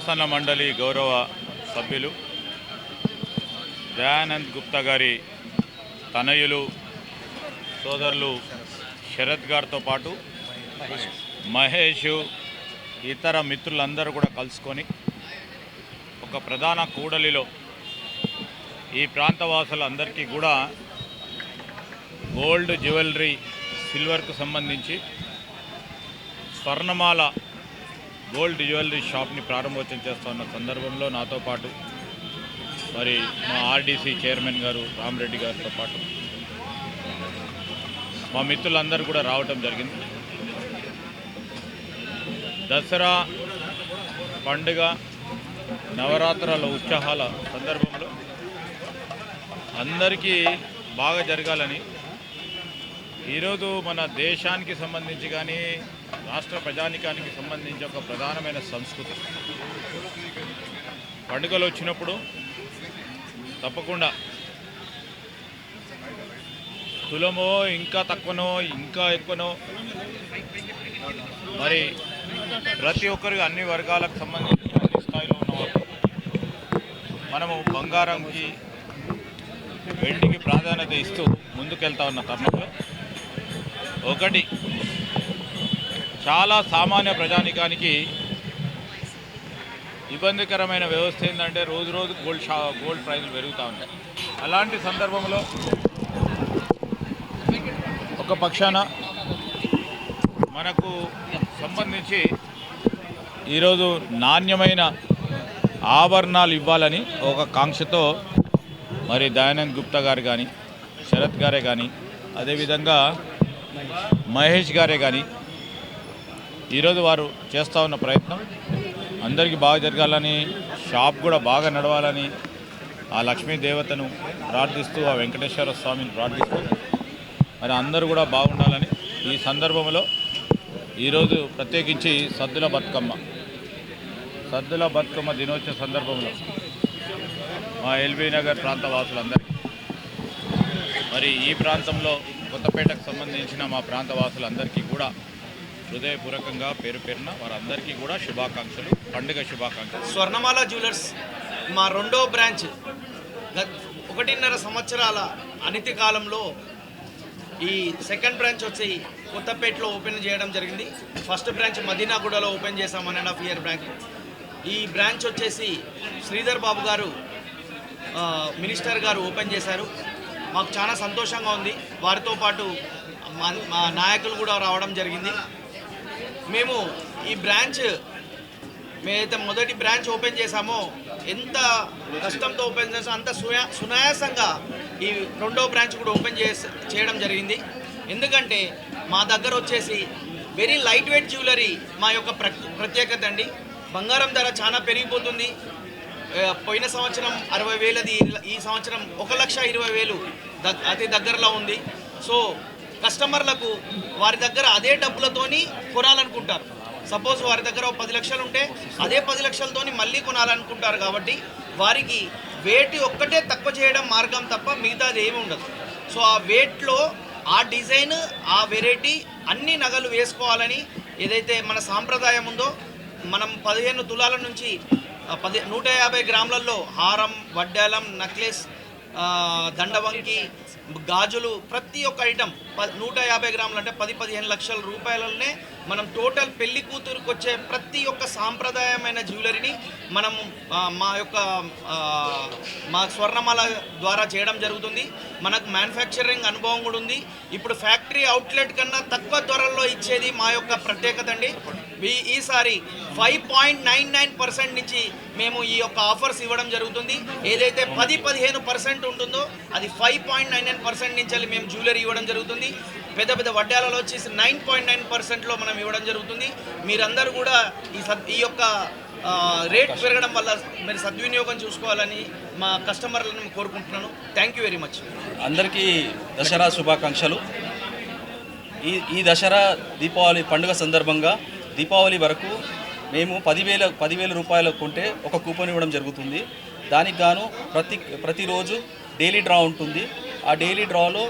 శాసన మండలి గౌరవ సభ్యులు దయానంద్ గుప్తా గారి తనయులు సోదరులు శరత్ గారితో పాటు మహేష్ ఇతర మిత్రులందరూ కూడా కలుసుకొని ఒక ప్రధాన కూడలిలో ఈ ప్రాంతవాసులందరికీ కూడా గోల్డ్ జ్యువెలరీ సిల్వర్కు సంబంధించి స్వర్ణమాల గోల్డ్ జ్యువెలరీ షాప్ని ప్రారంభోత్సవం చేస్తున్న సందర్భంలో నాతో పాటు మరి మా ఆర్డీసీ చైర్మన్ గారు రామరెడ్డి గారితో పాటు మా మిత్రులందరూ కూడా రావటం జరిగింది. దసరా పండుగ నవరాత్రుల ఉత్సాహాల సందర్భంలో అందరికీ బాగా జరగాలని ఈరోజు మన దేశానికి సంబంధించి కానీ రాష్ట్ర ప్రజానికానికి సంబంధించి ఒక ప్రధానమైన సంస్కృతి. పండుగలు వచ్చినప్పుడు తప్పకుండా తులమో ఇంకా తక్కువనో ఇంకా ఎక్కువనో మరి ప్రతి ఒక్కరికి అన్ని వర్గాలకు సంబంధించి అన్ని స్థాయిలో ఉన్నవాళ్ళు మనము బంగారంకి వెండికి ప్రాధాన్యత ఇస్తూ ముందుకెళ్తా ఉన్న తరుణంలో ఒకటి చాలా సామాన్య ప్రజానికానికి ఇబ్బందికరమైన వ్యవస్థ ఏంటంటే రోజు రోజు గోల్డ్ ప్రైజులు పెరుగుతూ ఉంటాయి. అలాంటి సందర్భంలో ఒక పక్షాన మనకు సంబంధించి ఈరోజు నాణ్యమైన ఆభరణాలు ఇవ్వాలని ఒక కాంక్షతో మరి దయానంద్ గుప్తా గారు కానీ శరత్ గారే కానీ అదేవిధంగా మహేష్ గారే కానీ ఈరోజు వారు చేస్తూ ఉన్న ప్రయత్నం అందరికీ బాగా జరగాలని, షాప్ కూడా బాగా నడవాలని ఆ లక్ష్మీ దేవతను ప్రార్థిస్తూ ఆ వెంకటేశ్వర స్వామిని ప్రార్థిస్తూ మరి అందరూ కూడా బాగుండాలని ఈ సందర్భంలో ఈరోజు ప్రత్యేకించి సద్దుల బతుకమ్మ దినోత్సవ సందర్భంలో మా ఎల్బీ నగర్ ప్రాంత వాసులందరికీ మరి ఈ ప్రాంతంలో కొత్తపేటకు సంబంధించిన మా ప్రాంత వాసులందరికీ కూడా హృదయపూర్వకంగా పేరు పేరున వారందరికీ కూడా శుభాకాంక్షలు, పండుగ శుభాకాంక్షలు. స్వర్ణమాల జ్యువెలర్స్ మా రెండో బ్రాంచ్ 1.5 సంవత్సరాల అనతి కాలంలో ఈ సెకండ్ బ్రాంచ్ వచ్చి కొత్తపేటలో ఓపెన్ చేయడం జరిగింది. ఫస్ట్ బ్రాంచ్ మదీనాగూడలో ఓపెన్ చేసాం 1.5 ఇయర్ బ్రాంచ్. ఈ బ్రాంచ్ వచ్చేసి శ్రీధర్ బాబు గారు మినిస్టర్ గారు ఓపెన్ చేశారు. మాకు చాలా సంతోషంగా ఉంది. వారితో పాటు మా నాయకులు కూడా రావడం జరిగింది. మేము ఈ బ్రాంచ్ మేమైతే మొదటి బ్రాంచ్ ఓపెన్ చేశామో ఎంత కష్టంతో ఓపెన్ చేసామో అంత సునాయాసంగా ఈ రెండో బ్రాంచ్ కూడా ఓపెన్ చేయడం జరిగింది. ఎందుకంటే మా దగ్గర వచ్చేసి వెరీ లైట్ వెయిట్ జ్యువెలరీ మా యొక్క ప్రత్యేకత అండి. బంగారం ధర చాలా పెరిగిపోతుంది. పోయిన సంవత్సరం 60,000, ఈ సంవత్సరం 1,20,000 అతి దగ్గరలో ఉంది. సో కస్టమర్లకు వారి దగ్గర అదే డబ్బులతోని కొనాలనుకుంటారు. సపోజ్ వారి దగ్గర 10 లక్షలు ఉంటే అదే 10 లక్షలతోని మళ్ళీ కొనాలనుకుంటారు. కాబట్టి వారికి వెయిట్ ఒక్కటే తక్కువ చేయడం మార్గం తప్ప మిగతాది ఏమి ఉండదు. సో ఆ వెయిట్లో ఆ డిజైన్, ఆ వెరైటీ అన్ని నగలు వేసుకోవాలని ఏదైతే మన సాంప్రదాయం ఉందో మనం 15 తులాల నుంచి 150 గ్రాములలో హారం, వడ్డాలం, నెక్లెస్, దండవంకి, గాజులు ప్రతి ఒక్క ఐటమ్ 150 గ్రాములు అంటే 10-15 లక్షల రూపాయలనే మనం టోటల్ పెళ్లి కూతురుకు వచ్చే ప్రతి ఒక్క సాంప్రదాయమైన జ్యువెలరీని మనం మా స్వర్ణమాల ద్వారా చేయడం జరుగుతుంది. మనకు మ్యానుఫ్యాక్చరింగ్ అనుభవం కూడా ఉంది. ఇప్పుడు ఫ్యాక్టరీ అవుట్లెట్ కన్నా తక్కువ ధరల్లో ఇచ్చేది మా యొక్క ప్రత్యేకత అండి. ఈసారి 5.99% నుంచి మేము ఈ యొక్క ఆఫర్స్ ఇవ్వడం జరుగుతుంది. ఏదైతే 10-15% ఉంటుందో అది 5.99% నుంచి మేము జ్యువెలరీ ఇవ్వడం జరుగుతుంది. పెద్ద పెద్ద వడ్డాలలో వచ్చేసి 9.9%లో మనం ఇవ్వడం జరుగుతుంది. మీరందరూ కూడా ఈ యొక్క రేట్ పెరగడం వల్ల మీరు సద్వినియోగం చూసుకోవాలని మా కస్టమర్లను కోరుకుంటున్నాను. Thank you very much. అందరికీ దసరా శుభాకాంక్షలు. ఈ దసరా దీపావళి పండుగ సందర్భంగా దీపావళి వరకు మేము 10,000 రూపాయలు కొంటే ఒక కూపన్ ఇవ్వడం జరుగుతుంది. దానికి గాను ప్రతిరోజు డైలీ డ్రా ఉంటుంది. ఆ డైలీ డ్రాలో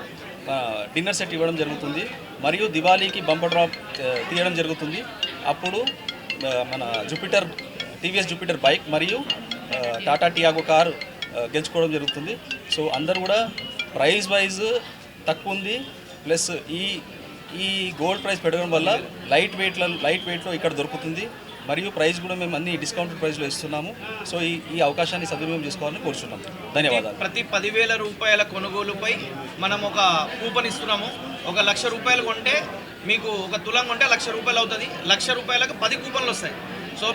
డిన్నర్ సెట్ ఇవ్వడం జరుగుతుంది. మరియు దివాళీకి బంపర్ డ్రా తీయడం జరుగుతుంది. అప్పుడు మన జూపిటర్ టీవీఎస్ జూపిటర్ బైక్ మరియు టాటా టియాగో కారు గెలుచుకోవడం జరుగుతుంది. సో అందరూ కూడా ప్రైస్ వైజ్ తక్కువ ఉంది, ప్లస్ ఈ గోల్డ్ ప్రైస్ పెరగడం వల్ల లైట్ వెయిట్లో ఇక్కడ దొరుకుతుంది. మరియు ప్రైస్ కూడా మేము అన్ని డిస్కౌంటెడ్ ప్రైస్లో ఇస్తున్నాము. సో ఈ అవకాశాన్ని సద్వినియోగం చేసుకోవాలని కోరుచున్నాము. ధన్యవాదాలు. ప్రతి 10,000 రూపాయల కొనుగోలుపై మనం ఒక కూపన్ ఇస్తున్నాము. 1,00,000 రూపాయలు కొంటే మీకు ఒక తులం కొంటే 1,00,000 రూపాయలు అవుతుంది. 1,00,000 రూపాయలకు 10 కూపన్లు వస్తాయి. సో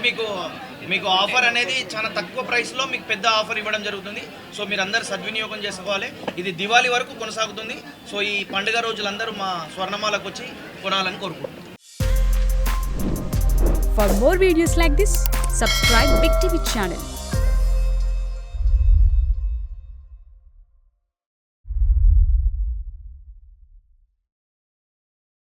మీకు ఆఫర్ అనేది చాలా తక్కువ ప్రైస్లో మీకు పెద్ద ఆఫర్ ఇవ్వడం జరుగుతుంది. సో మీరు అందరూ సద్వినియోగం చేసుకోవాలి. ఇది దివాళీ వరకు కొనసాగుతుంది. సో ఈ పండుగ రోజులందరూ మా స్వర్ణమాలకు వచ్చి కొనాలని కోరుకుంటున్నాం. For more videos like this, subscribe Big TV channel.